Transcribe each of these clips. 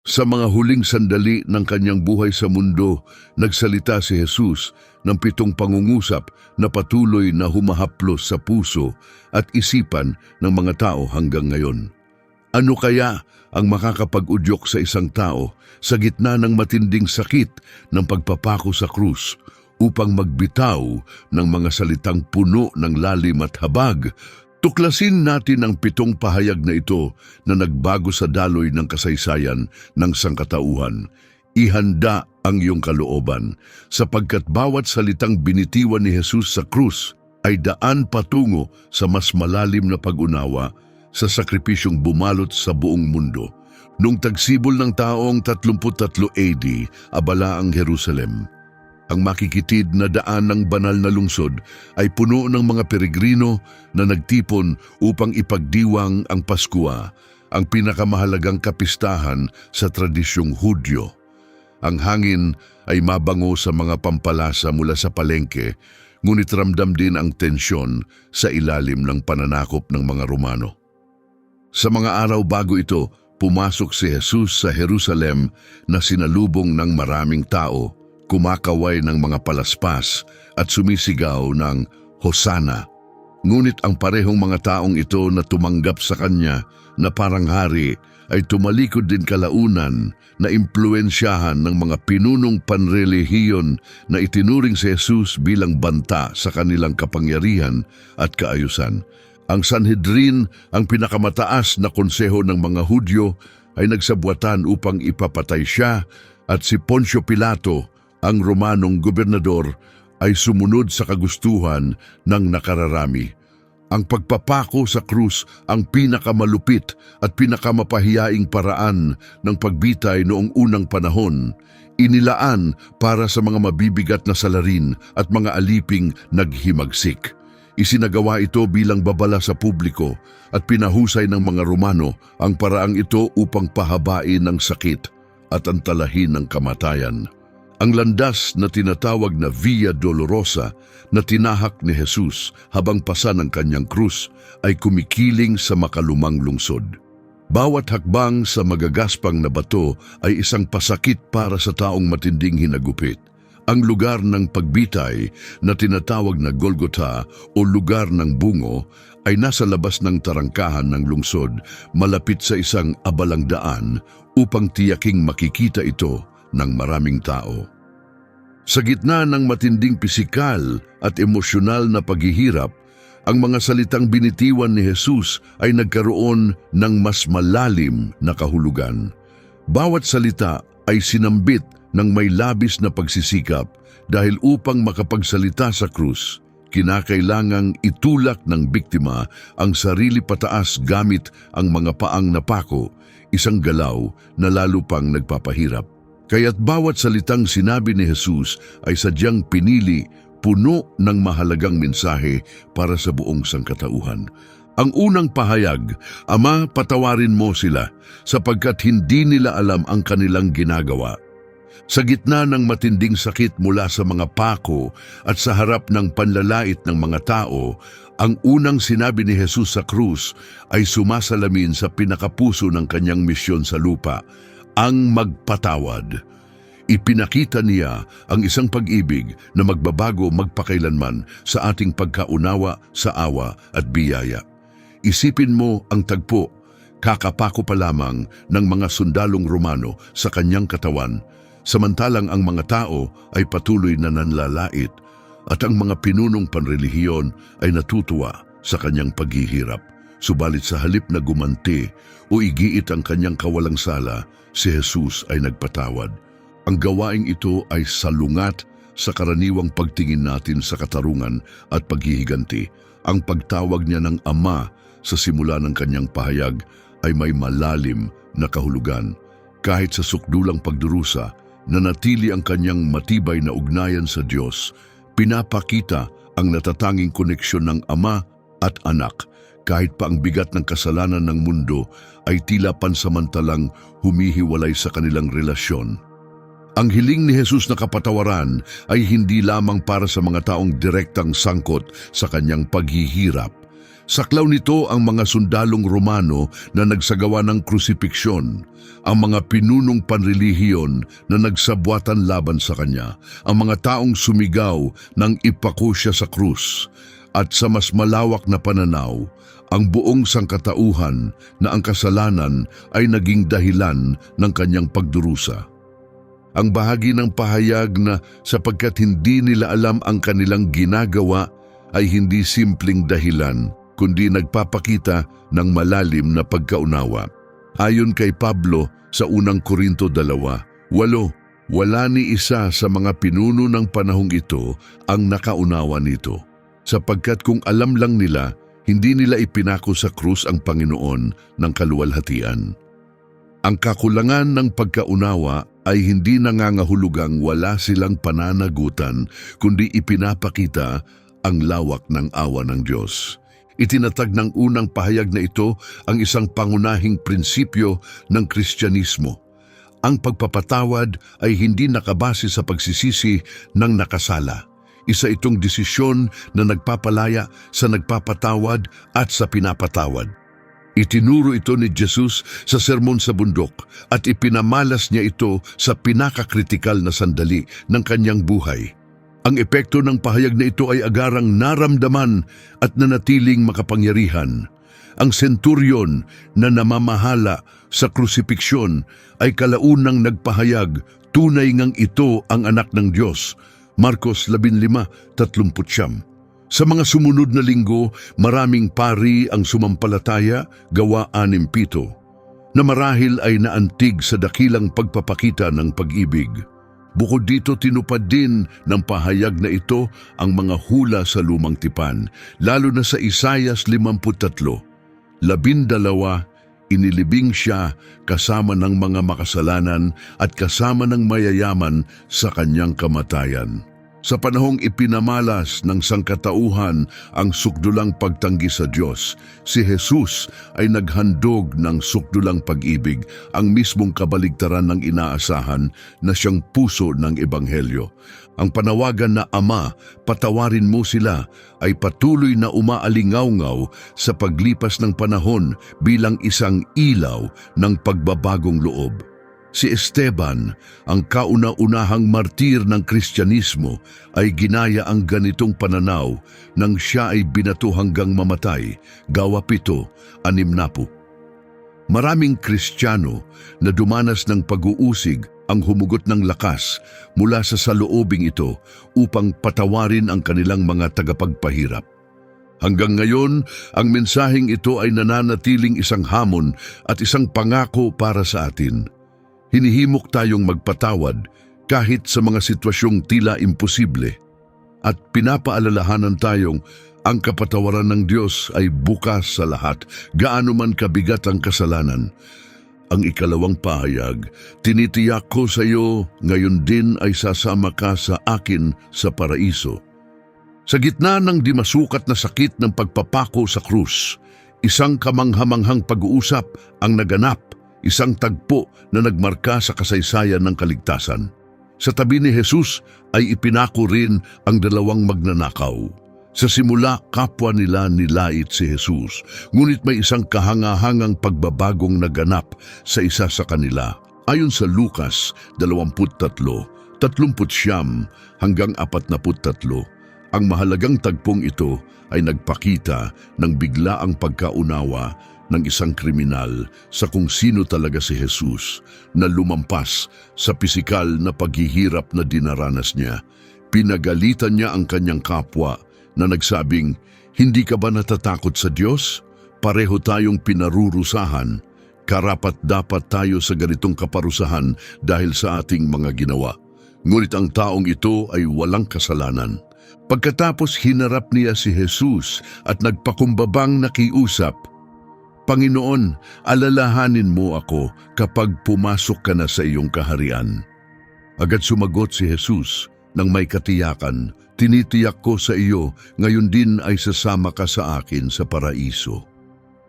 Sa mga huling sandali ng kanyang buhay sa mundo, nagsalita si Jesus ng 7 pangungusap na patuloy na humahaplos sa puso at isipan ng mga tao hanggang ngayon. Ano kaya ang makakapag-udyok sa isang tao sa gitna ng matinding sakit ng pagpapako sa krus upang magbitaw ng mga salitang puno ng lalim at habag? Tuklasin natin ang 7 pahayag na ito na nagbago sa daloy ng kasaysayan ng sangkatauhan. Ihanda ang iyong kalooban, sapagkat bawat salitang binitiwan ni Jesus sa krus ay daan patungo sa mas malalim na pag-unawa sa sakripisyong bumalot sa buong mundo. Nung tagsibol ng taong 33 AD, abala ang Jerusalem. Ang makikitid na daan ng banal na lungsod ay puno ng mga peregrino na nagtipon upang ipagdiwang ang Paskwa, ang pinakamahalagang kapistahan sa tradisyong Hudyo. Ang hangin ay mabango sa mga pampalasa mula sa palengke, ngunit ramdam din ang tensyon sa ilalim ng pananakop ng mga Romano. Sa mga araw bago ito, pumasok si Jesus sa Jerusalem na sinalubong ng maraming tao, kumakaway ng mga palaspas at sumisigaw ng Hosana. Ngunit ang parehong mga taong ito na tumanggap sa kanya na parang hari ay tumalikod din kalaunan na impluensyahan ng mga pinunong panrelihiyon na itinuring si Jesus bilang banta sa kanilang kapangyarihan at kaayusan. Ang Sanhedrin, ang pinakamataas na konseho ng mga Hudyo, ay nagsabwatan upang ipapatay siya, at si Poncio Pilato, ang Romanong gobernador, ay sumunod sa kagustuhan ng nakararami. Ang pagpapako sa krus ang pinakamalupit at pinakamapahiyaing paraan ng pagbitay noong unang panahon. Inilaan para sa mga mabibigat na salarin at mga aliping naghimagsik. Isinagawa ito bilang babala sa publiko at pinahusay ng mga Romano ang paraang ito upang pahabain ang sakit at antalahin ng kamatayan. Ang landas na tinatawag na Via Dolorosa na tinahak ni Jesus habang pasa ng kanyang krus ay kumikiling sa makalumang lungsod. Bawat hakbang sa magagaspang na bato ay isang pasakit para sa taong matinding hinagupit. Ang lugar ng pagbitay na tinatawag na Golgotha o lugar ng bungo ay nasa labas ng tarangkahan ng lungsod, malapit sa isang abalang daan upang tiyaking makikita ito ng maraming tao. Sa gitna ng matinding pisikal at emosyonal na paghihirap, ang mga salitang binitiwan ni Jesus ay nagkaroon ng mas malalim na kahulugan. Bawat salita ay sinambit ng may labis na pagsisikap dahil upang makapagsalita sa krus, kinakailangang itulak ng biktima ang sarili pataas gamit ang mga paang napako, isang galaw na lalo pang nagpapahirap. Kaya't bawat salitang sinabi ni Jesus ay sadyang pinili, puno ng mahalagang mensahe para sa buong sangkatauhan. Ang unang pahayag, Ama, patawarin mo sila sapagkat hindi nila alam ang kanilang ginagawa. Sa gitna ng matinding sakit mula sa mga pako at sa harap ng panlalait ng mga tao, ang unang sinabi ni Jesus sa krus ay sumasalamin sa pinakapuso ng kanyang misyon sa lupa, ang magpatawad. Ipinakita niya ang isang pag-ibig na magbabago magpakailanman sa ating pagkaunawa sa awa at biyaya. Isipin mo ang tagpo, kakapako pa lamang ng mga sundalong Romano sa kanyang katawan, samantalang ang mga tao ay patuloy na nanlalait at ang mga pinunong panrelihiyon ay natutuwa sa kanyang paghihirap. Subalit sa halip na gumanti o igiit ang kanyang kawalang sala, si Jesus ay nagpatawad. Ang gawaing ito ay salungat sa karaniwang pagtingin natin sa katarungan at paghihiganti. Ang pagtawag niya ng Ama sa simula ng kanyang pahayag ay may malalim na kahulugan. Kahit sa sukdulang pagdurusa, nanatili ang kanyang matibay na ugnayan sa Diyos. Pinapakita ang natatanging koneksyon ng Ama at Anak. Kahit pa ang bigat ng kasalanan ng mundo ay tila pansamantalang humihiwalay sa kanilang relasyon. Ang hiling ni Jesus na kapatawaran ay hindi lamang para sa mga taong direktang sangkot sa kanyang paghihirap. Saklaw nito ang mga sundalong Romano na nagsagawa ng krusipiksyon, ang mga pinunong panrelihiyon na nagsabwatan laban sa kanya, ang mga taong sumigaw nang ipako siya sa krus, at sa mas malawak na pananaw, ang buong sangkatauhan na ang kasalanan ay naging dahilan ng kanyang pagdurusa. Ang bahagi ng pahayag na sapagkat hindi nila alam ang kanilang ginagawa ay hindi simpleng dahilan, kundi nagpapakita ng malalim na pagkaunawa. Ayon kay Pablo sa unang Korinto 2:8, wala ni isa sa mga pinuno ng panahong ito ang nakaunawa nito. Sapagkat kung alam lang nila, hindi nila ipinako sa krus ang Panginoon ng kaluwalhatian. Ang kakulangan ng pagkaunawa ay hindi nangangahulugang wala silang pananagutan, kundi ipinapakita ang lawak ng awa ng Diyos. Itinatag ng unang pahayag na ito ang isang pangunahing prinsipyo ng Kristyanismo. Ang pagpapatawad ay hindi nakabase sa pagsisisi ng nakasala. Isa itong desisyon na nagpapalaya sa nagpapatawad at sa pinapatawad. Itinuro ito ni Jesus sa Sermon sa Bundok at ipinamalas niya ito sa pinakakritikal na sandali ng kanyang buhay. Ang epekto ng pahayag na ito ay agarang naramdaman at nanatiling makapangyarihan. Ang senturyon na namamahala sa krusipiksyon ay kalaunang nagpahayag, tunay ngang ito ang anak ng Diyos. Marcos 15:39. Sa mga sumunod na linggo, maraming pari ang sumampalataya, Gawa 6:7, na marahil ay naantig sa dakilang pagpapakita ng pag-ibig. Bukod dito, tinupad din ng pahayag na ito ang mga hula sa lumang tipan, lalo na sa Isaias 53, 12, inilibing siya kasama ng mga makasalanan at kasama ng mayayaman sa kanyang kamatayan. Sa panahong ipinamalas ng sangkatauhan ang sukdulang pagtanggi sa Diyos, si Jesus ay naghandog ng sukdulang pag-ibig, ang mismong kabaligtaran ng inaasahan na siyang puso ng Ebanghelyo. Ang panawagan na Ama, patawarin mo sila ay patuloy na umaalingaw-ngaw sa paglipas ng panahon bilang isang ilaw ng pagbabagong loob. Si Esteban, ang kauna-unahang martir ng Kristyanismo, ay ginaya ang ganitong pananaw nang siya ay binato hanggang mamatay, Gawa 7:60. Maraming Kristiyano na dumanas ng pag-uusig ang humugot ng lakas mula sa saloobing ito upang patawarin ang kanilang mga tagapagpahirap. Hanggang ngayon, ang mensaheng ito ay nananatiling isang hamon at isang pangako para sa atin. Hinihimok tayong magpatawad kahit sa mga sitwasyong tila imposible, at pinapaalalahanan tayong ang kapatawaran ng Diyos ay bukas sa lahat, gaano man kabigat ang kasalanan. Ang ikalawang pahayag, tinitiyak ko sa iyo, ngayon din ay sasama ka sa akin sa paraiso. Sa gitna ng di masukat na sakit ng pagpapako sa krus, isang kamanghamanghang pag-uusap ang naganap, isang tagpo na nagmarka sa kasaysayan ng kaligtasan. Sa tabi ni Jesus ay ipinako rin ang dalawang magnanakaw. Sa simula, kapwa nila nilait si Jesus, ngunit may isang kahangahangang pagbabagong naganap sa isa sa kanila. Ayon sa Lucas 23:39 hanggang 43, ang mahalagang tagpong ito ay nagpakita ng biglaang pagkaunawa ng isang kriminal sa kung sino talaga si Jesus, na lumampas sa pisikal na paghihirap na dinaranas niya. Pinagalitan niya ang kanyang kapwa na nagsabing, "Hindi ka ba natatakot sa Diyos? Pareho tayong pinarurusahan. Karapat-dapat tayo sa ganitong kaparusahan dahil sa ating mga ginawa." Ngunit ang taong ito ay walang kasalanan. Pagkatapos hinarap niya si Jesus at nagpakumbabang nakiusap, "Panginoon, alalahanin mo ako kapag pumasok ka na sa iyong kaharian." Agad sumagot si Jesus nang may katiyakan, "Tinitiyak ko sa iyo, ngayon din ay sasama ka sa akin sa paraiso."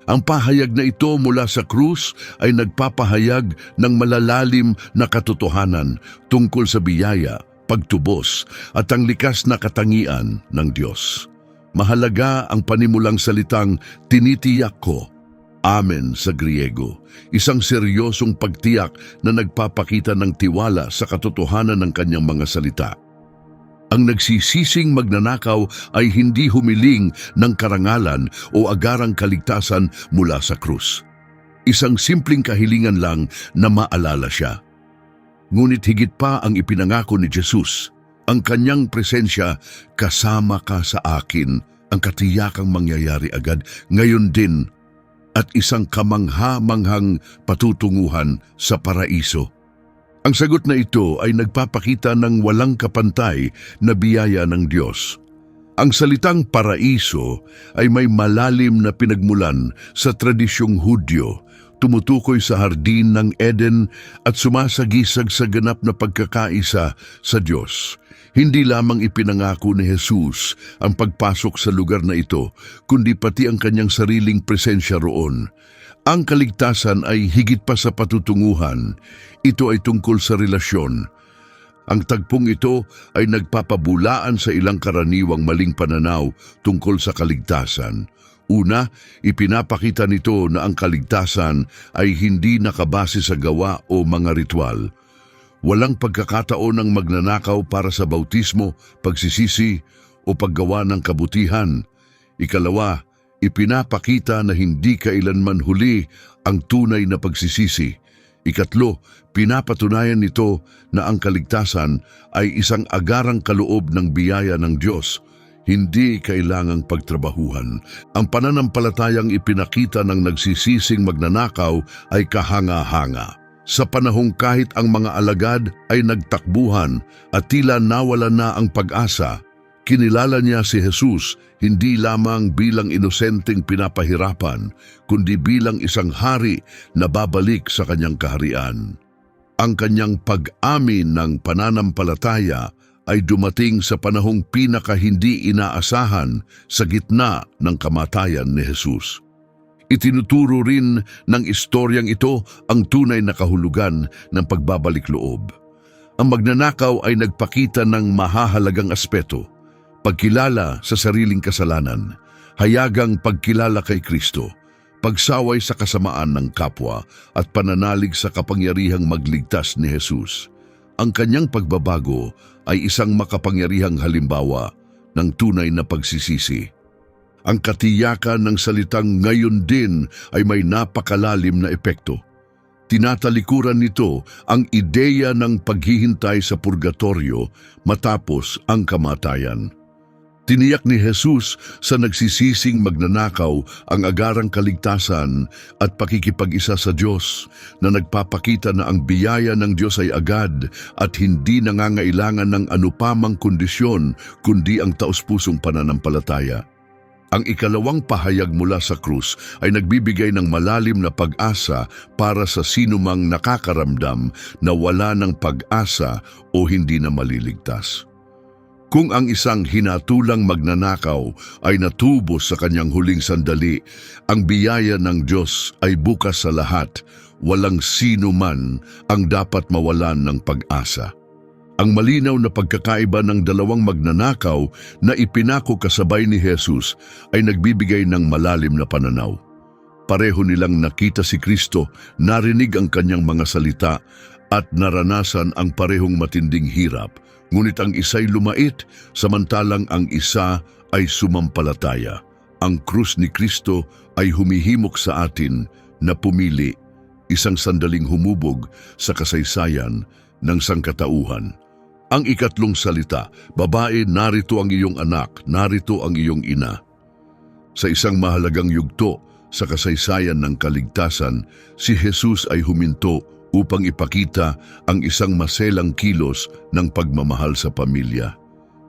Ang pahayag na ito mula sa krus ay nagpapahayag ng malalalim na katotohanan tungkol sa biyaya, pagtubos at ang likas na katangian ng Diyos. Mahalaga ang panimulang salitang tinitiyak ko, amen sa Griego, isang seryosong pagtiyak na nagpapakita ng tiwala sa katotohanan ng kanyang mga salita. Ang nagsisising magnanakaw ay hindi humiling ng karangalan o agarang kaligtasan mula sa krus. Isang simpleng kahilingan lang na maalala siya. Ngunit higit pa ang ipinangako ni Jesus, ang kanyang presensya, kasama ka sa akin, ang katiyakang mangyayari agad, ngayon din, at isang kamangha-manghang patutunguhan sa paraiso. Ang sagot na ito ay nagpapakita ng walang kapantay na biyaya ng Diyos. Ang salitang paraiso ay may malalim na pinagmulan sa tradisyong Hudyo, tumutukoy sa hardin ng Eden at sumasagisag sa ganap na pagkakaisa sa Diyos. Hindi lamang ipinangako ni Jesus ang pagpasok sa lugar na ito, kundi pati ang kanyang sariling presensya roon. Ang kaligtasan ay higit pa sa patutunguhan. Ito ay tungkol sa relasyon. Ang tagpong ito ay nagpapabulaan sa ilang karaniwang maling pananaw tungkol sa kaligtasan. Una, ipinapakita nito na ang kaligtasan ay hindi nakabase sa gawa o mga ritual. Walang pagkakataon ng magnanakaw para sa bautismo, pagsisisi o paggawa ng kabutihan. Ikalawa, ipinapakita na hindi kailanman huli ang tunay na pagsisisi. Ikatlo, pinapatunayan nito na ang kaligtasan ay isang agarang kaloob ng biyaya ng Diyos, hindi kailangang pagtrabahuhan. Ang pananampalatayang ipinakita ng nagsisising magnanakaw ay kahanga-hanga. Sa panahong kahit ang mga alagad ay nagtakbuhan at tila nawala na ang pag-asa, kinilala niya si Jesus hindi lamang bilang inosenteng pinapahirapan, kundi bilang isang hari na babalik sa kanyang kaharian. Ang kanyang pag-amin ng pananampalataya ay dumating sa panahong pinaka-hindi inaasahan sa gitna ng kamatayan ni Jesus. Itinuturo rin ng istoryang ito ang tunay na kahulugan ng pagbabalik loob. Ang magnanakaw ay nagpakita ng mahahalagang aspeto: pagkilala sa sariling kasalanan, hayagang pagkilala kay Kristo, pagsaway sa kasamaan ng kapwa at pananalig sa kapangyarihang magligtas ni Jesus. Ang kanyang pagbabago ay isang makapangyarihang halimbawa ng tunay na pagsisisi. Ang katiyakan ng salitang ngayon din ay may napakalalim na epekto. Tinatalikuran nito ang ideya ng paghihintay sa purgatorio matapos ang kamatayan. Tiniyak ni Jesus sa nagsisising magnanakaw ang agarang kaligtasan at pakikipag-isa sa Diyos na nagpapakita na ang biyaya ng Diyos ay agad at hindi nangangailangan ng anupamang kondisyon kundi ang taos-pusong pananampalataya. Ang ikalawang pahayag mula sa krus ay nagbibigay ng malalim na pag-asa para sa sinumang nakakaramdam na wala ng pag-asa o hindi na maliligtas. Kung ang isang hinatulang magnanakaw ay natubos sa kanyang huling sandali, ang biyaya ng Diyos ay bukas sa lahat. Walang sino man ang dapat mawalan ng pag-asa. Ang malinaw na pagkakaiba ng dalawang magnanakaw na ipinako kasabay ni Jesus ay nagbibigay ng malalim na pananaw. Pareho nilang nakita si Kristo, narinig ang kanyang mga salita at naranasan ang parehong matinding hirap. Ngunit ang isa'y lumait, samantalang ang isa ay sumampalataya. Ang krus ni Kristo ay humihimok sa atin na pumili, isang sandaling humubog sa kasaysayan ng sangkatauhan. Ang ikatlong salita, babae, narito ang iyong anak, narito ang iyong ina. Sa isang mahalagang yugto sa kasaysayan ng kaligtasan, si Jesus ay huminto upang ipakita ang isang maselang kilos ng pagmamahal sa pamilya.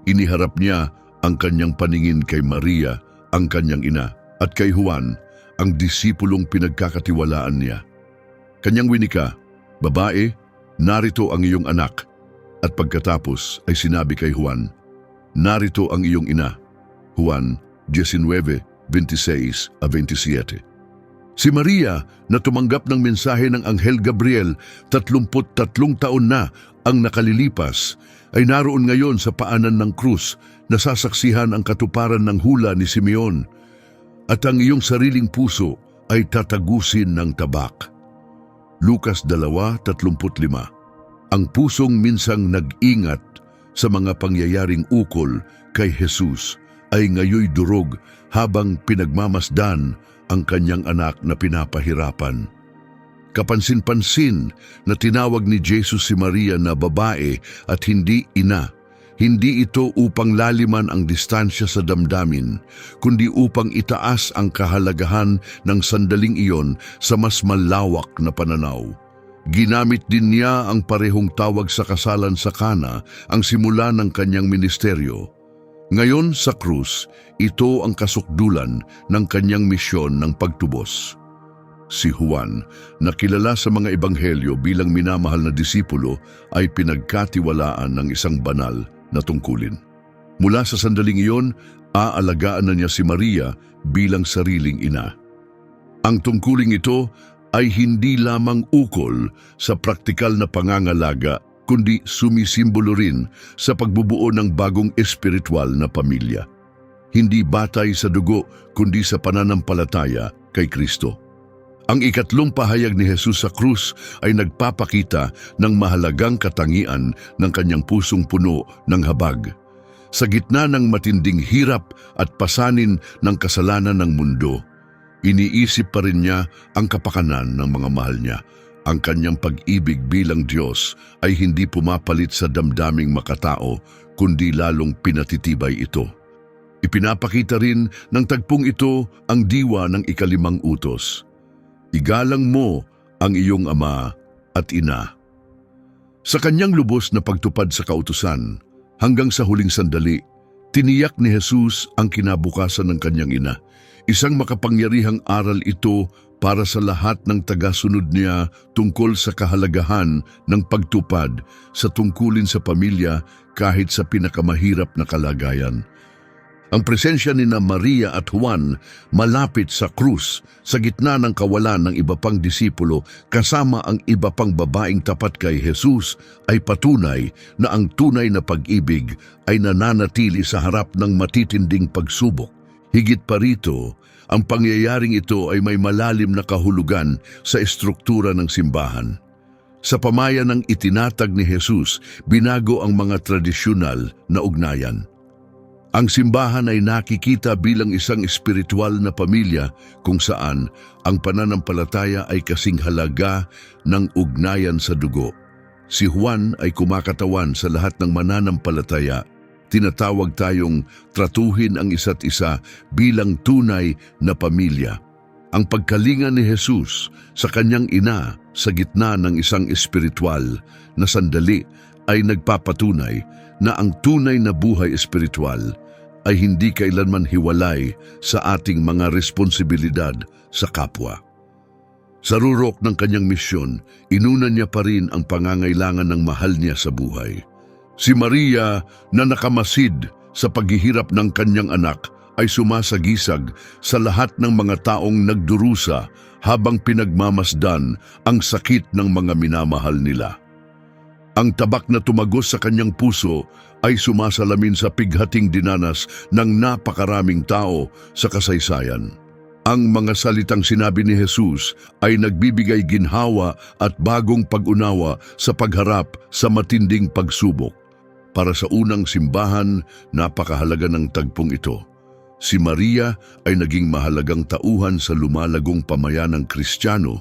Iniharap niya ang kanyang paningin kay Maria, ang kanyang ina, at kay Juan, ang disipulong pinagkakatiwalaan niya. Kanyang winika, babae, narito ang iyong anak. At pagkatapos ay sinabi kay Juan, narito ang iyong ina. Juan 19:26-27. Si Maria na tumanggap ng mensahe ng Anghel Gabriel 33 taon na ang nakalilipas ay naroon ngayon sa paanan ng krus, nasasaksihan ang katuparan ng hula ni Simeon at ang iyong sariling puso ay tatagusin ng tabak. Lucas 2:35. Ang pusong minsang nag-ingat sa mga pangyayaring ukol kay Jesus ay ngayoy durog habang pinagmamasdan ang kanyang anak na pinapahirapan. Kapansin-pansin na tinawag ni Jesus si Maria na babae at hindi ina. Hindi ito upang laliman ang distansya sa damdamin, kundi upang itaas ang kahalagahan ng sandaling iyon sa mas malawak na pananaw. Ginamit din niya ang parehong tawag sa kasalan sa Kana, ang simula ng kanyang ministeryo. Ngayon sa krus, ito ang kasukdulan ng kanyang misyon ng pagtubos. Si Juan, na kilala sa mga ebanghelyo bilang minamahal na disipulo, ay pinagkatiwalaan ng isang banal na tungkulin. Mula sa sandaling iyon, aalagaan na niya si Maria bilang sariling ina. Ang tungkuling ito ay hindi lamang ukol sa praktikal na pangangalaga, kundi sumisimbolo rin sa pagbubuo ng bagong espiritual na pamilya. Hindi batay sa dugo, kundi sa pananampalataya kay Kristo. Ang ikatlong pahayag ni Jesus sa krus ay nagpapakita ng mahalagang katangian ng kanyang pusong puno ng habag. Sa gitna ng matinding hirap at pasanin ng kasalanan ng mundo, iniisip pa rin niya ang kapakanan ng mga mahal niya. Ang kanyang pag-ibig bilang Diyos ay hindi pumapalit sa damdaming makatao, kundi lalong pinatitibay ito. Ipinapakita rin ng tagpong ito ang diwa ng ikalimang utos. Igalang mo ang iyong ama at ina. Sa kanyang lubos na pagtupad sa kautusan, hanggang sa huling sandali, tiniyak ni Jesus ang kinabukasan ng kanyang ina. Isang makapangyarihang aral ito para sa lahat ng tagasunod niya tungkol sa kahalagahan ng pagtupad sa tungkulin sa pamilya kahit sa pinakamahirap na kalagayan. Ang presensya ni Maria at Juan malapit sa krus sa gitna ng kawalan ng iba pang disipulo kasama ang iba pang babaeng tapat kay Jesus ay patunay na ang tunay na pag-ibig ay nananatili sa harap ng matitinding pagsubok. Higit pa rito, ang pangyayaring ito ay may malalim na kahulugan sa estruktura ng simbahan. Sa pamayan ng itinatag ni Jesus, binago ang mga tradisyonal na ugnayan. Ang simbahan ay nakikita bilang isang espiritual na pamilya kung saan ang pananampalataya ay kasing halaga ng ugnayan sa dugo. Si Juan ay kumakatawan sa lahat ng mananampalataya. Tinatawag tayong tratuhin ang isa't isa bilang tunay na pamilya. Ang pagkalinga ni Jesus sa kanyang ina sa gitna ng isang espiritual na sandali ay nagpapatunay na ang tunay na buhay espiritual ay hindi kailanman hiwalay sa ating mga responsibilidad sa kapwa. Sa rurok ng kanyang misyon, inuna niya pa rin ang pangangailangan ng mahal niya sa buhay. Si Maria na nakamasid sa paghihirap ng kanyang anak ay sumasagisag sa lahat ng mga taong nagdurusa habang pinagmamasdan ang sakit ng mga minamahal nila. Ang tabak na tumagos sa kanyang puso ay sumasalamin sa pighating dinanas ng napakaraming tao sa kasaysayan. Ang mga salitang sinabi ni Jesus ay nagbibigay ginhawa at bagong pag-unawa sa pagharap sa matinding pagsubok. Para sa unang simbahan, napakahalaga ng tagpong ito. Si Maria ay naging mahalagang tauhan sa lumalagong pamayanang Kristiyano,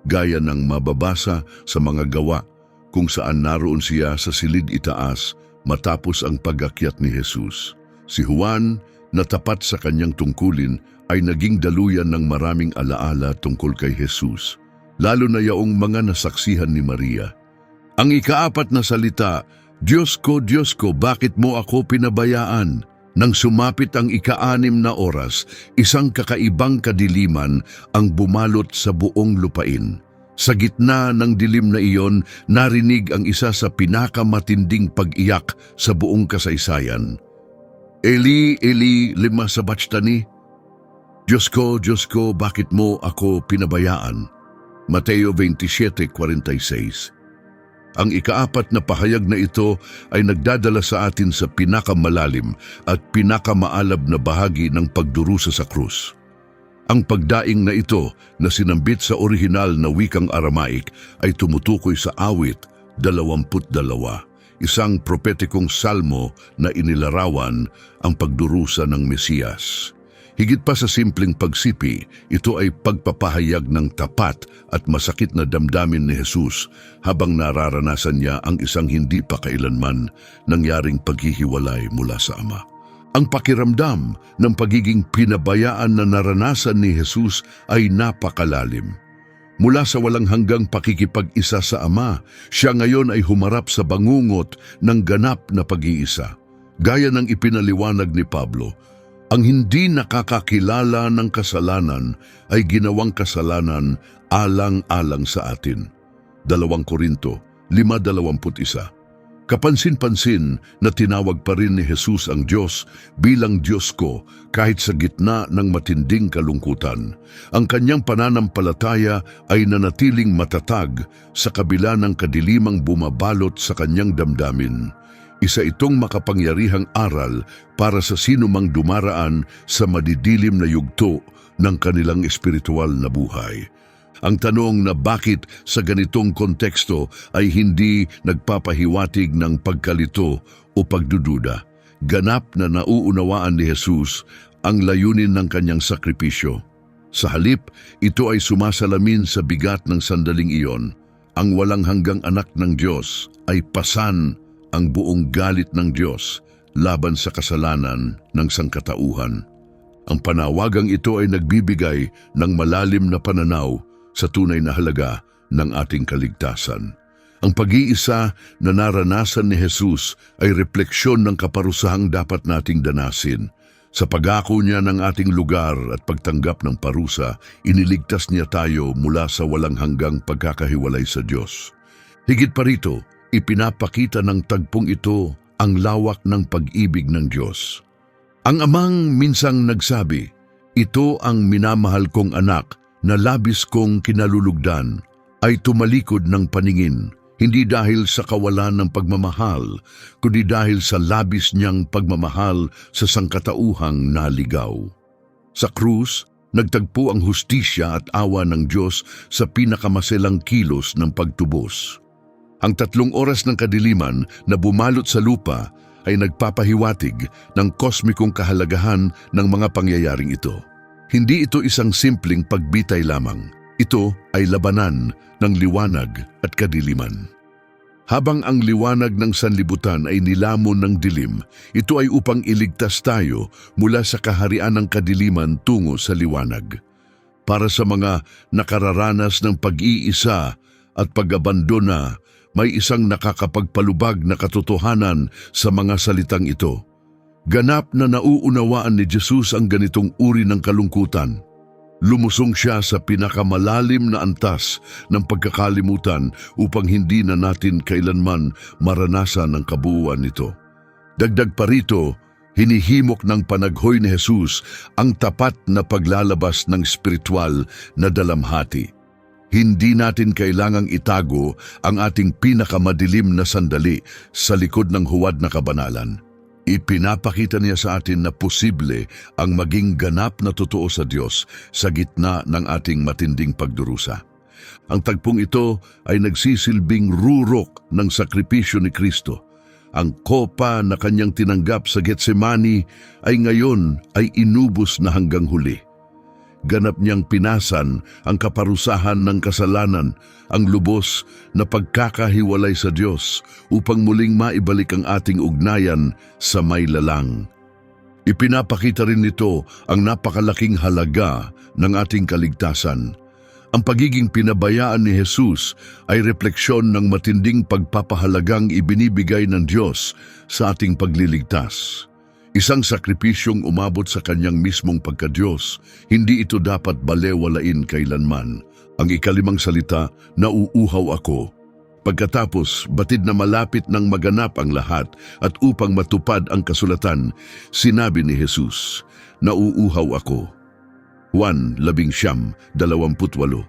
gaya ng mababasa sa mga gawa kung saan naroon siya sa silid itaas matapos ang pag-akyat ni Jesus. Si Juan, na tapat sa kanyang tungkulin, ay naging daluyan ng maraming alaala tungkol kay Jesus, lalo na yaong mga nasaksihan ni Maria. Ang ikaapat na salita, Diyos ko, bakit mo ako pinabayaan? Nang sumapit ang ika-6 na oras, isang kakaibang kadiliman ang bumalot sa buong lupain. Sa gitna ng dilim na iyon, narinig ang isa sa pinakamatinding pag-iyak sa buong kasaysayan. Eli, Eli, lema sabachthani? Diyos ko, bakit mo ako pinabayaan? Mateo 27:46. Ang ikaapat na pahayag na ito ay nagdadala sa atin sa pinakamalalim at pinakamaalab na bahagi ng pagdurusa sa krus. Ang pagdaing na ito na sinambit sa orihinal na wikang Aramaic ay tumutukoy sa awit 22, isang propetikong salmo na inilarawan ang pagdurusa ng Mesiyas. Higit pa sa simpleng pagsipi, ito ay pagpapahayag ng tapat at masakit na damdamin ni Jesus habang nararanasan niya ang isang hindi pa kailanman nangyaring paghihiwalay mula sa Ama. Ang pakiramdam ng pagiging pinabayaan na naranasan ni Jesus ay napakalalim. Mula sa walang hanggang pakikipag-isa sa Ama, siya ngayon ay humarap sa bangungot ng ganap na pag-iisa. Gaya ng ipinaliwanag ni Pablo, ang hindi nakakakilala ng kasalanan ay ginawang kasalanan alang-alang sa atin. 2 Korinto 5:21. Kapansin-pansin na tinawag pa rin ni Jesus ang Diyos bilang Diyos ko kahit sa gitna ng matinding kalungkutan. Ang kanyang pananampalataya ay nanatiling matatag sa kabila ng kadilimang bumabalot sa kanyang damdamin. Isa itong makapangyarihang aral para sa sinumang dumaraan sa madidilim na yugto ng kanilang espiritual na buhay. Ang tanong na bakit sa ganitong konteksto ay hindi nagpapahiwatig ng pagkalito o pagdududa. Ganap na nauunawaan ni Jesus ang layunin ng kanyang sakripisyo. Sa halip, ito ay sumasalamin sa bigat ng sandaling iyon. Ang walang hanggang anak ng Diyos ay pasan ang buong galit ng Diyos laban sa kasalanan ng sangkatauhan. Ang panawagang ito ay nagbibigay ng malalim na pananaw sa tunay na halaga ng ating kaligtasan. Ang pag-iisa na naranasan ni Jesus ay refleksyon ng kaparusahang dapat nating danasin. Sa pag-ako niya ng ating lugar at pagtanggap ng parusa, iniligtas niya tayo mula sa walang hanggang pagkakahiwalay sa Diyos. Higit pa rito, ipinapakita ng tagpong ito ang lawak ng pag-ibig ng Diyos. Ang amang minsang nagsabi, "Ito ang minamahal kong anak na labis kong kinalulugdan," ay tumalikod ng paningin, hindi dahil sa kawalan ng pagmamahal, kundi dahil sa labis niyang pagmamahal sa sangkatauhang naligaw. Sa krus, nagtagpo ang hustisya at awa ng Diyos sa pinakamaselang kilos ng pagtubos. Ang 3 oras ng kadiliman na bumalot sa lupa ay nagpapahiwatig ng kosmikong kahalagahan ng mga pangyayaring ito. Hindi ito isang simpleng pagbitay lamang. Ito ay labanan ng liwanag at kadiliman. Habang ang liwanag ng sanlibutan ay nilamon ng dilim, ito ay upang iligtas tayo mula sa kaharian ng kadiliman tungo sa liwanag. Para sa mga nakararanas ng pag-iisa at pag-abandona, may isang nakakapagpalubag na katotohanan sa mga salitang ito. Ganap na nauunawaan ni Jesus ang ganitong uri ng kalungkutan. Lumusong siya sa pinakamalalim na antas ng pagkakalimutan upang hindi na natin kailanman maranasan ang kabuuan nito. Dagdag pa rito, hinihimok ng panaghoy ni Jesus ang tapat na paglalabas ng spiritual na dalamhati. Hindi natin kailangang itago ang ating pinakamadilim na sandali sa likod ng huwad na kabanalan. Ipinapakita niya sa atin na posible ang maging ganap na totoo sa Diyos sa gitna ng ating matinding pagdurusa. Ang tagpong ito ay nagsisilbing rurok ng sakripisyo ni Kristo. Ang kopa na kanyang tinanggap sa Getsemani ay ngayon ay inubos na hanggang huli. Ganap niyang pinasan ang kaparusahan ng kasalanan, ang lubos na pagkakahiwalay sa Diyos upang muling maibalik ang ating ugnayan sa may lalang. Ipinapakita rin nito ang napakalaking halaga ng ating kaligtasan. Ang pagiging pinabayaan ni Jesus ay refleksyon ng matinding pagpapahalagang ibinibigay ng Diyos sa ating pagliligtas. Isang sakripisyong umabot sa kanyang mismong pagka-Diyos, hindi ito dapat balewalain kailanman. Ang ikalimang salita, nauuhaw ako. Pagkatapos, batid na malapit nang maganap ang lahat at upang matupad ang kasulatan, sinabi ni Jesus, nauuhaw ako. Juan 11:28.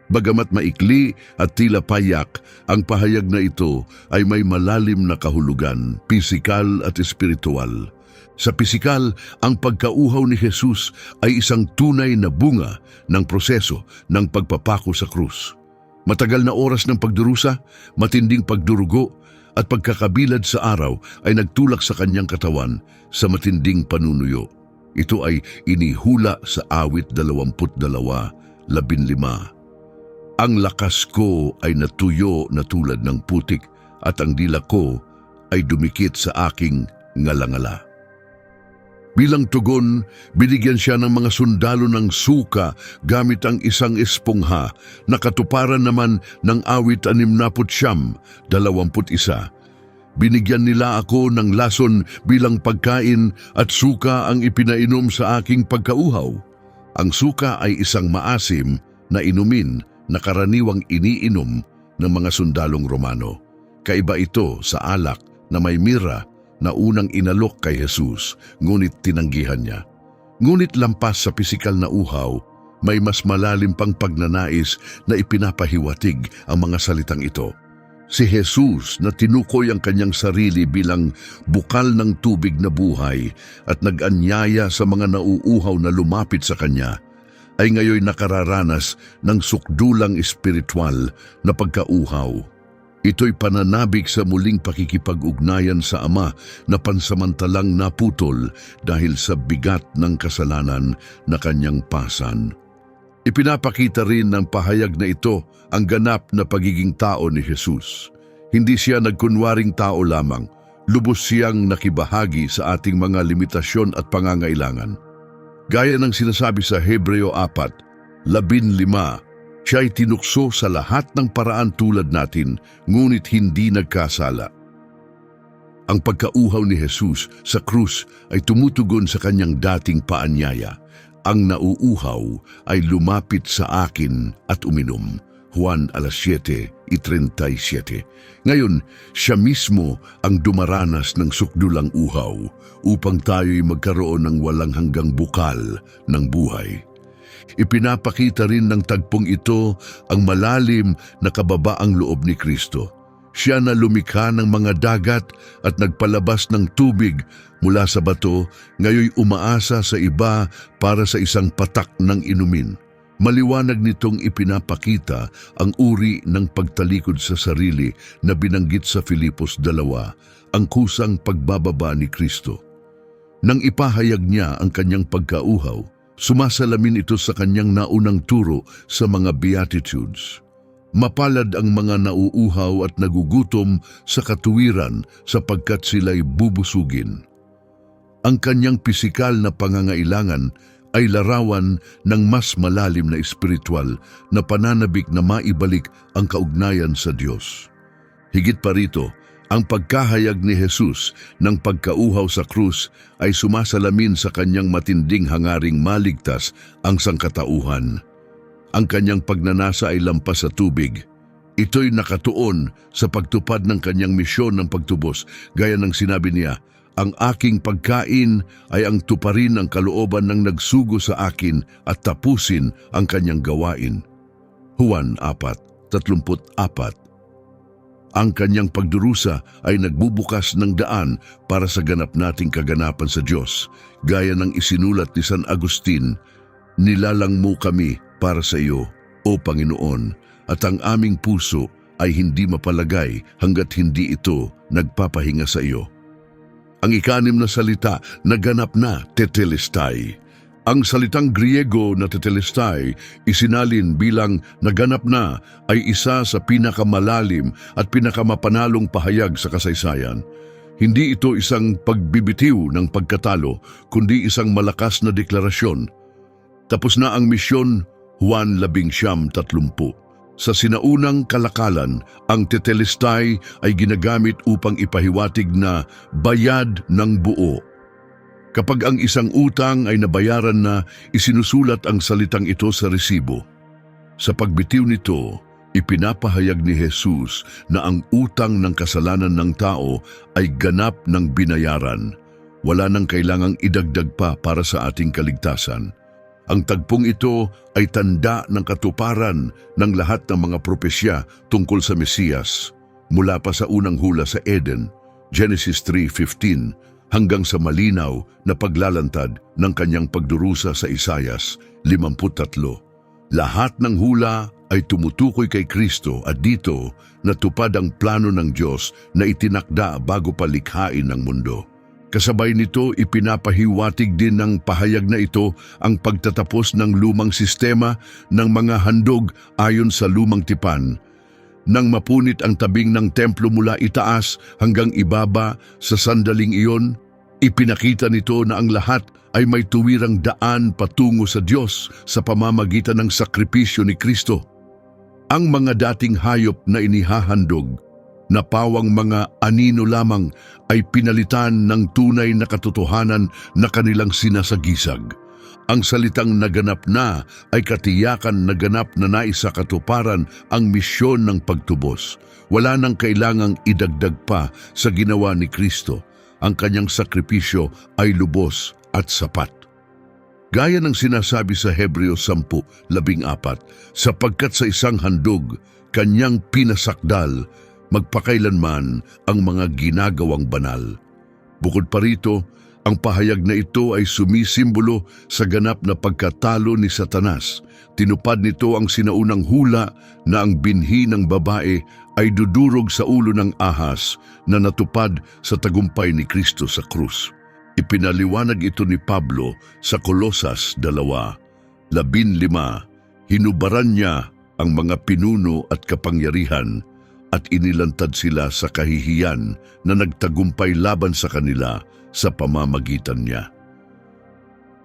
Bagamat maikli at tila payak, ang pahayag na ito ay may malalim na kahulugan, pisikal at espiritual. Sa pisikal, ang pagkauhaw ni Jesus ay isang tunay na bunga ng proseso ng pagpapako sa krus. Matagal na oras ng pagdurusa, matinding pagdurugo, at pagkakabilad sa araw ay nagtulak sa kanyang katawan sa matinding panunuyo. Ito ay inihula sa awit 22:15. Ang lakas ko ay natuyo na tulad ng putik at ang dila ko ay dumikit sa aking ngalangala. Bilang tugon, binigyan siya ng mga sundalo ng suka gamit ang isang espongha na katuparan naman ng awit 69:21. Binigyan nila ako ng lason bilang pagkain at suka ang ipinainom sa aking pagkauhaw. Ang suka ay isang maasim na inumin na karaniwang iniinom ng mga sundalong Romano. Kaiba ito sa alak na may mira na unang inalok kay Jesus, ngunit tinanggihan niya. Ngunit lampas sa pisikal na uhaw, may mas malalim pang pagnanais na ipinapahiwatig ang mga salitang ito. Si Jesus na tinukoy ang kanyang sarili bilang bukal ng tubig na buhay at nag-anyaya sa mga nauuhaw na lumapit sa kanya, ay ngayon nakararanas ng sukdulang espiritual na pagkauhaw. Ito'y pananabik sa muling pakikipag-ugnayan sa Ama na pansamantalang naputol dahil sa bigat ng kasalanan na kanyang pasan. Ipinapakita rin ng pahayag na ito ang ganap na pagiging tao ni Jesus. Hindi siya nagkunwaring tao lamang, lubos siyang nakibahagi sa ating mga limitasyon at pangangailangan. Gaya ng sinasabi sa Hebreo 4:15, siya'y tinukso sa lahat ng paraan tulad natin, ngunit hindi nagkasala. Ang pagkauhaw ni Jesus sa krus ay tumutugon sa kanyang dating paanyaya. Ang nauuhaw ay lumapit sa akin at uminom. Juan 7:37. Ngayon, siya mismo ang dumaranas ng sukdulang uhaw upang tayo'y magkaroon ng walang hanggang bukal ng buhay. Ipinapakita rin ng tagpong ito ang malalim na kababaang loob ni Kristo. Siya na lumikha ng mga dagat at nagpalabas ng tubig mula sa bato, ngayoy umaasa sa iba para sa isang patak ng inumin. Maliwanag nitong ipinapakita ang uri ng pagtalikod sa sarili na binanggit sa Filipos 2, ang kusang pagbababa ni Kristo. Nang ipahayag niya ang kanyang pagkauhaw, sumasalamin ito sa kanyang naunang turo sa mga Beatitudes. Mapalad ang mga nauuhaw at nagugutom sa katuwiran sapagkat sila'y bubusugin. Ang kanyang pisikal na pangangailangan ay larawan ng mas malalim na espiritual na pananabik na maibalik ang kaugnayan sa Diyos. Higit pa rito, ang pagkahayag ni Jesus ng pagkauhaw sa krus ay sumasalamin sa kanyang matinding hangaring maligtas ang sangkatauhan. Ang kanyang pagnanasa ay lampas sa tubig. Ito'y nakatuon sa pagtupad ng kanyang misyon ng pagtubos, gaya ng sinabi niya, ang aking pagkain ay ang tuparin ng kalooban ng nagsugo sa akin at tapusin ang kanyang gawain. Juan 4:34. Ang kanyang pagdurusa ay nagbubukas ng daan para sa ganap nating kaganapan sa Diyos, gaya ng isinulat ni San Agustin, nilalang mo kami para sa iyo, O Panginoon, at ang aming puso ay hindi mapalagay hanggat hindi ito nagpapahinga sa iyo. Ang ika-6 na salita na ganap na, tetelestai. Ang salitang Griego na tetelestai, isinalin bilang naganap na, ay isa sa pinakamalalim at pinakamapanalong pahayag sa kasaysayan. Hindi ito isang pagbibitiw ng pagkatalo, kundi isang malakas na deklarasyon. Tapos na ang misyon, Juan 11:30. Sa sinaunang kalakalan, ang tetelestai ay ginagamit upang ipahiwatig na bayad ng buo. Kapag ang isang utang ay nabayaran na, isinusulat ang salitang ito sa resibo. Sa pagbitiw nito, ipinapahayag ni Jesus na ang utang ng kasalanan ng tao ay ganap ng binayaran. Wala nang kailangang idagdag pa para sa ating kaligtasan. Ang tagpong ito ay tanda ng katuparan ng lahat ng mga propesya tungkol sa Mesiyas, mula pa sa unang hula sa Eden, Genesis 3:15, hanggang sa malinaw na paglalantad ng kanyang pagdurusa sa Isaias 53. Lahat ng hula ay tumutukoy kay Kristo at dito natupad ang plano ng Diyos na itinakda bago palikhain ng mundo. Kasabay nito, ipinapahiwatig din ng pahayag na ito ang pagtatapos ng lumang sistema ng mga handog ayon sa lumang tipan. Nang mapunit ang tabing ng templo mula itaas hanggang ibaba sa sandaling iyon, ipinakita nito na ang lahat ay may tuwirang daan patungo sa Diyos sa pamamagitan ng sakripisyo ni Kristo. Ang mga dating hayop na inihahandog na pawang mga anino lamang ay pinalitan ng tunay na katotohanan na kanilang sinasagisag. Ang salitang naganap na ay katiyakan na ganap na naisakatuparan ang misyon ng pagtubos. Wala nang kailangang idagdag pa sa ginawa ni Kristo. Ang kanyang sakripisyo ay lubos at sapat. Gaya ng sinasabi sa Hebreo 10:14, sapagkat sa isang handog, kanyang pinasakdal magpakailanman ang mga ginagawang banal. Bukod pa rito, ang pahayag na ito ay sumisimbolo sa ganap na pagkatalo ni Satanas. Tinupad nito ang sinaunang hula na ang binhi ng babae ay dudurog sa ulo ng ahas na natupad sa tagumpay ni Kristo sa krus. Ipinaliwanag ito ni Pablo sa Kolosas 2:15. Hinubaran niya ang mga pinuno at kapangyarihan at inilantad sila sa kahihiyan na nagtagumpay laban sa kanila sa pamamagitan niya.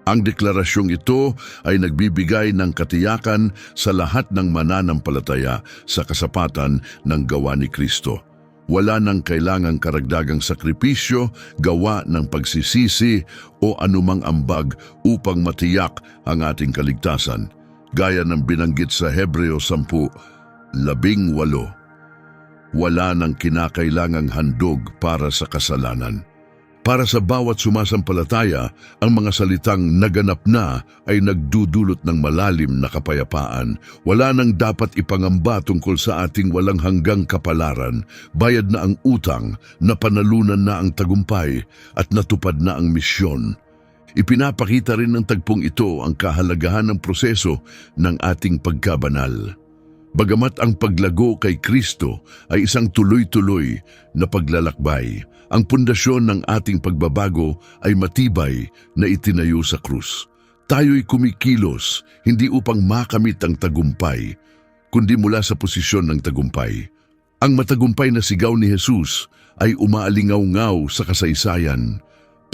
Ang deklarasyong ito ay nagbibigay ng katiyakan sa lahat ng mananampalataya sa kasapatan ng gawa ni Kristo. Wala nang kailangang karagdagang sakripisyo, gawa ng pagsisisi o anumang ambag upang matiyak ang ating kaligtasan. Gaya ng binanggit sa Hebreo 10:18. Wala nang kinakailangang handog para sa kasalanan. Para sa bawat sumasampalataya, ang mga salitang naganap na ay nagdudulot ng malalim na kapayapaan. Wala nang dapat ipangamba tungkol sa ating walang hanggang kapalaran, bayad na ang utang, napanalunan na ang tagumpay, at natupad na ang misyon. Ipinapakita rin ng tagpong ito ang kahalagahan ng proseso ng ating pagkabanal. Bagamat ang paglago kay Kristo ay isang tuloy-tuloy na paglalakbay, ang pundasyon ng ating pagbabago ay matibay na itinayo sa krus. Tayo'y kumikilos hindi upang makamit ang tagumpay, kundi mula sa posisyon ng tagumpay. Ang matagumpay na sigaw ni Jesus ay umaalingaw-ngaw sa kasaysayan.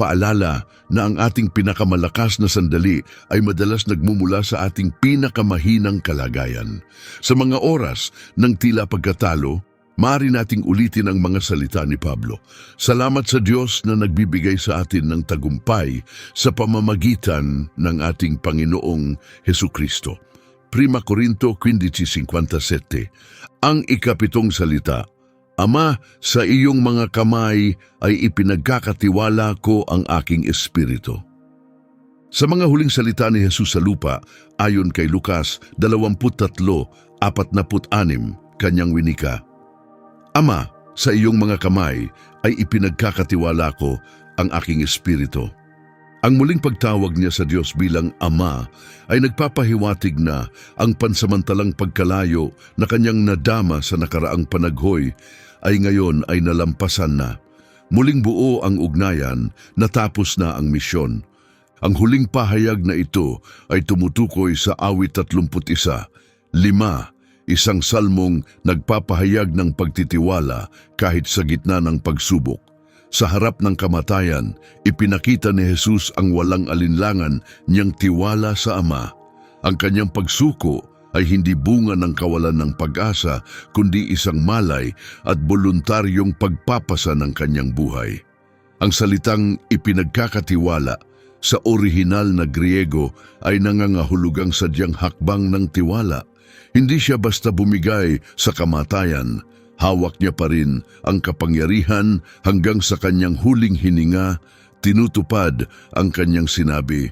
Paalala na ang ating pinakamalakas na sandali ay madalas nagmumula sa ating pinakamahinang kalagayan. Sa mga oras ng tila pagkatalo, maaari nating ulitin ang mga salita ni Pablo. Salamat sa Diyos na nagbibigay sa atin ng tagumpay sa pamamagitan ng ating Panginoong Hesukristo. 1 Corinto 15:57. Ang ikapitong salita, Ama, sa iyong mga kamay ay ipinagkakatiwala ko ang aking espiritu. Sa mga huling salita ni Jesus sa lupa, ayon kay Lucas 23:46, kanyang winika, Ama, sa iyong mga kamay ay ipinagkakatiwala ko ang aking espiritu. Ang muling pagtawag niya sa Diyos bilang Ama ay nagpapahiwatig na ang pansamantalang pagkalayo na kanyang nadama sa nakaraang panaghoy ay ngayon ay nalampasan na. Muling buo ang ugnayan, natapos na ang misyon. Ang huling pahayag na ito ay tumutukoy sa awit 31:5, isang salmong nagpapahayag ng pagtitiwala kahit sa gitna ng pagsubok. Sa harap ng kamatayan, ipinakita ni Jesus ang walang alinlangan niyang tiwala sa Ama. Ang kanyang pagsuko ay hindi bunga ng kawalan ng pag-asa, kundi isang malay at voluntaryong pagpapasa ng kanyang buhay. Ang salitang ipinagkakatiwala sa orihinal na Griego ay nangangahulugang sadyang hakbang ng tiwala. Hindi siya basta bumigay sa kamatayan, hawak niya pa rin ang kapangyarihan hanggang sa kanyang huling hininga, tinutupad ang kanyang sinabi,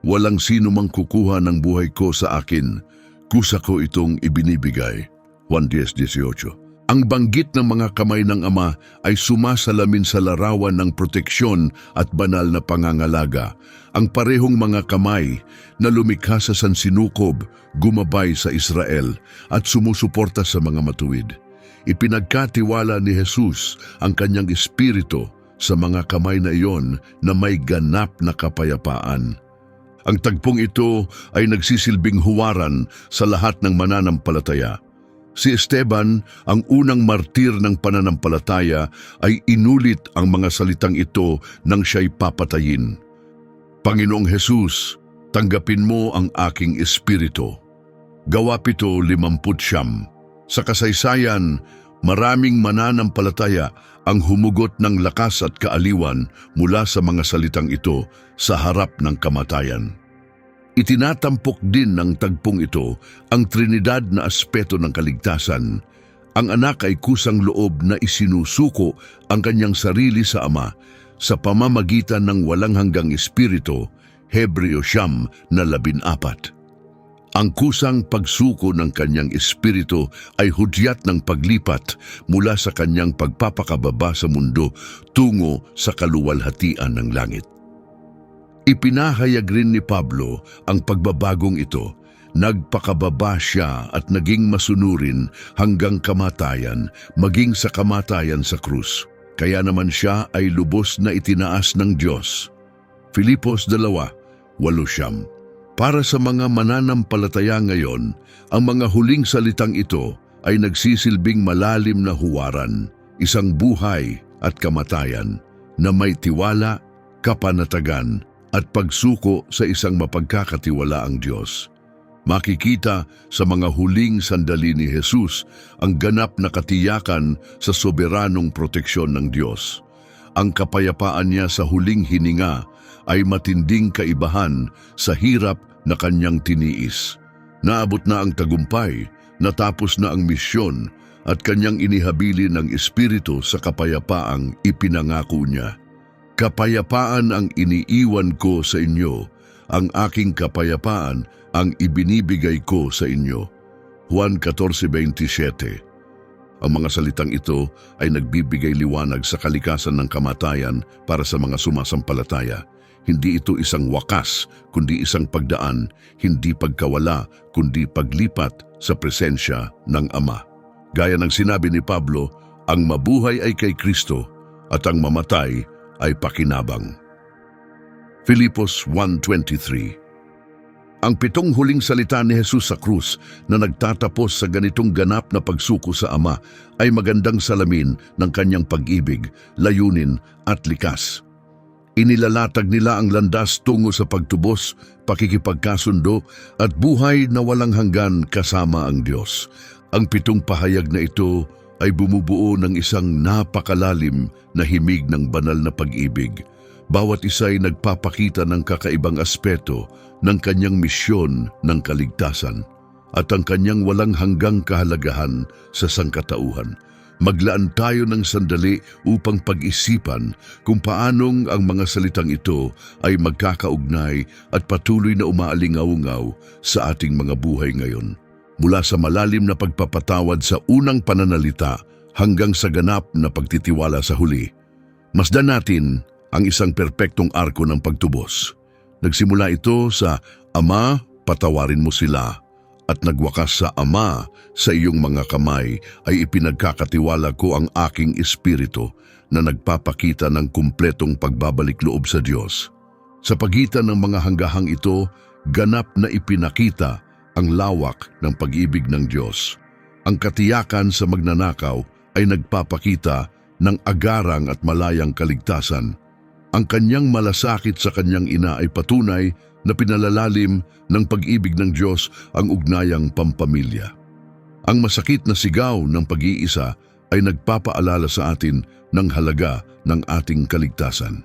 Walang sino mang kukuha ng buhay ko sa akin. Kusa ko itong ibinibigay. Juan 10:18. Ang banggit ng mga kamay ng Ama ay sumasalamin sa larawan ng proteksyon at banal na pangangalaga. Ang parehong mga kamay na lumikha sa sansinukob, gumabay sa Israel at sumusuporta sa mga matuwid. Ipinagkatiwala ni Jesus ang kanyang espiritu sa mga kamay na iyon na may ganap na kapayapaan. Ang tagpong ito ay nagsisilbing huwaran sa lahat ng mananampalataya. Si Esteban, ang unang martir ng pananampalataya, ay inulit ang mga salitang ito nang siya'y papatayin. Panginoong Jesus, tanggapin mo ang aking espiritu. Gawa 7:50. Sa kasaysayan, maraming mananampalataya ang humugot ng lakas at kaaliwan mula sa mga salitang ito sa harap ng kamatayan. Itinatampok din ng tagpong ito ang Trinidad na aspeto ng kaligtasan. Ang anak ay kusang loob na isinusuko ang kanyang sarili sa Ama sa pamamagitan ng walang hanggang espiritu, Hebreo 9:14. Ang kusang pagsuko ng kanyang espiritu ay hudyat ng paglipat mula sa kanyang pagpapakababa sa mundo tungo sa kaluwalhatian ng langit. Ipinahayag rin ni Pablo ang pagbabagong ito. Nagpakababa siya at naging masunurin hanggang kamatayan, maging sa kamatayan sa krus. Kaya naman siya ay lubos na itinaas ng Diyos. Filipos 2:8. Para sa mga mananampalataya ngayon, ang mga huling salitang ito ay nagsisilbing malalim na huwaran, isang buhay at kamatayan na may tiwala, kapanatagan, at pagsuko sa isang mapagkakatiwalaang Diyos. Makikita sa mga huling sandali ni Jesus ang ganap na katiyakan sa soberanong proteksyon ng Diyos. Ang kapayapaan niya sa huling hininga ay matinding kaibahan sa hirap na kanyang tiniis. Naabot na ang tagumpay, natapos na ang misyon, at kanyang inihabili ng Espiritu sa kapayapaang ipinangako niya. Kapayapaan ang iniiwan ko sa inyo, ang aking kapayapaan ang ibinibigay ko sa inyo. Juan 14:27. Ang mga salitang ito ay nagbibigay liwanag sa kalikasan ng kamatayan para sa mga sumasampalataya. Hindi ito isang wakas, kundi isang pagdaan, hindi pagkawala, kundi paglipat sa presensya ng Ama. Gaya ng sinabi ni Pablo, ang mabuhay ay kay Kristo at ang mamatay ay pakinabang. Filipos 1:23. Ang 7 huling salita ni Jesus sa krus na nagtatapos sa ganitong ganap na pagsuko sa Ama ay magandang salamin ng kanyang pag-ibig, layunin at likas. Inilalatag nila ang landas tungo sa pagtubos, pakikipagkasundo at buhay na walang hanggan kasama ang Diyos. Ang 7 pahayag na ito ay bumubuo ng isang napakalalim na himig ng banal na pag-ibig. Bawat isa ay nagpapakita ng kakaibang aspeto ng kanyang misyon ng kaligtasan at ang kanyang walang hanggang kahalagahan sa sangkatauhan. Maglaan tayo ng sandali upang pag-isipan kung paanong ang mga salitang ito ay magkakaugnay at patuloy na umaalingaw-ngaw sa ating mga buhay ngayon. Mula sa malalim na pagpapatawad sa unang pananalita hanggang sa ganap na pagtitiwala sa huli. Masdan natin ang isang perpektong arko ng pagtubos. Nagsimula ito sa Ama, patawarin mo sila, at nagwakas sa Ama, sa iyong mga kamay ay ipinagkakatiwala ko ang aking espiritu na nagpapakita ng kumpletong pagbabalik loob sa Diyos. Sa pagitan ng mga hanggahang ito, ganap na ipinakita ang lawak ng pag-ibig ng Diyos. Ang katiyakan sa magnanakaw ay nagpapakita ng agarang at malayang kaligtasan. Ang kanyang malasakit sa kanyang ina ay patunay na pinalalalim ng pag-ibig ng Diyos ang ugnayang pampamilya. Ang masakit na sigaw ng pag-iisa ay nagpapaalala sa atin ng halaga ng ating kaligtasan.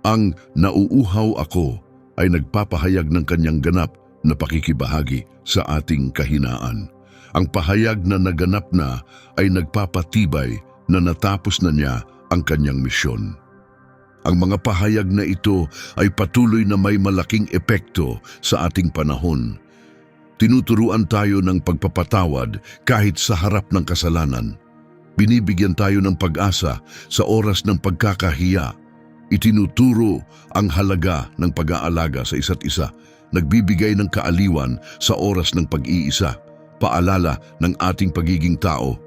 Ang nauuhaw ako ay nagpapahayag ng kanyang ganap na pakikibahagi sa ating kahinaan. Ang pahayag na naganap na ay nagpapatibay na natapos na niya ang kanyang misyon. Ang mga pahayag na ito ay patuloy na may malaking epekto sa ating panahon. Tinuturuan tayo ng pagpapatawad kahit sa harap ng kasalanan. Binibigyan tayo ng pag-asa sa oras ng pagkakahiya. Itinuturo ang halaga ng pag-aalaga sa isa't isa. Nagbibigay ng kaaliwan sa oras ng pag-iisa. Paalala ng ating pagiging tao.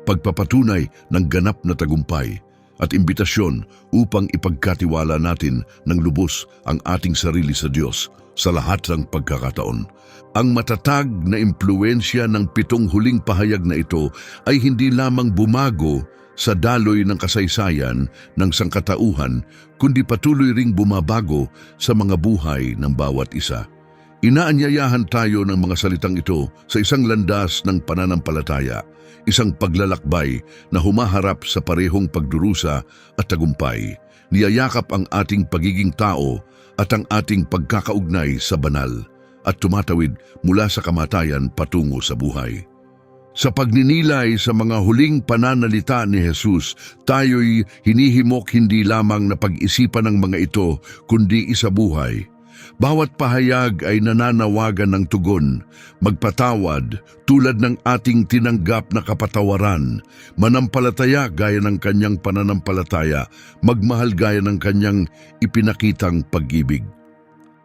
Pagpapatunay ng ganap na tagumpay. At imbitasyon upang ipagkatiwala natin ng lubos ang ating sarili sa Diyos sa lahat ng pagkakataon. Ang matatag na impluensya ng 7 huling pahayag na ito ay hindi lamang bumago sa daloy ng kasaysayan ng sangkatauhan, kundi patuloy ring bumabago sa mga buhay ng bawat isa. Inaanyayahan tayo ng mga salitang ito sa isang landas ng pananampalataya, isang paglalakbay na humaharap sa parehong pagdurusa at tagumpay. Niyayakap ang ating pagiging tao at ang ating pagkakaugnay sa banal at tumatawid mula sa kamatayan patungo sa buhay. Sa pagninilay sa mga huling pananalita ni Jesus, tayo'y hinihimok hindi lamang na pag-isipan ng mga ito, kundi isabuhay. Bawat pahayag ay nananawagan ng tugon, magpatawad tulad ng ating tinanggap na kapatawaran, manampalataya gaya ng kanyang pananampalataya, magmahal gaya ng kanyang ipinakitang pag-ibig.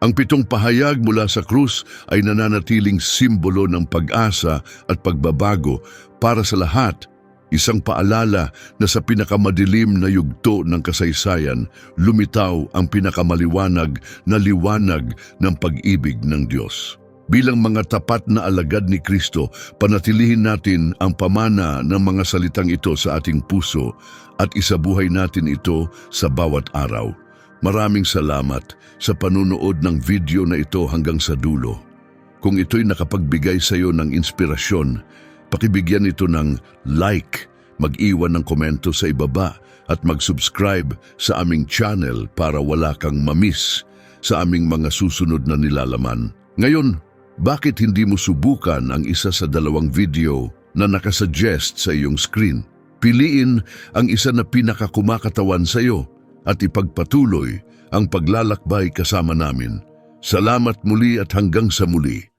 Ang 7 pahayag mula sa krus ay nananatiling simbolo ng pag-asa at pagbabago para sa lahat. Isang paalala na sa pinakamadilim na yugto ng kasaysayan, lumitaw ang pinakamaliwanag na liwanag ng pag-ibig ng Diyos. Bilang mga tapat na alagad ni Kristo, panatilihin natin ang pamana ng mga salitang ito sa ating puso at isabuhay natin ito sa bawat araw. Maraming salamat sa panunood ng video na ito hanggang sa dulo. Kung ito'y nakapagbigay sa iyo ng inspirasyon, pakibigyan ito ng like, mag-iwan ng komento sa ibaba at mag-subscribe sa aming channel para wala kang mamiss sa aming mga susunod na nilalaman. Ngayon, bakit hindi mo subukan ang isa sa 2 video na nakasuggest sa iyong screen? Piliin ang isa na pinakakumakatawan sa iyo at ipagpatuloy ang paglalakbay kasama namin. Salamat muli at hanggang sa muli.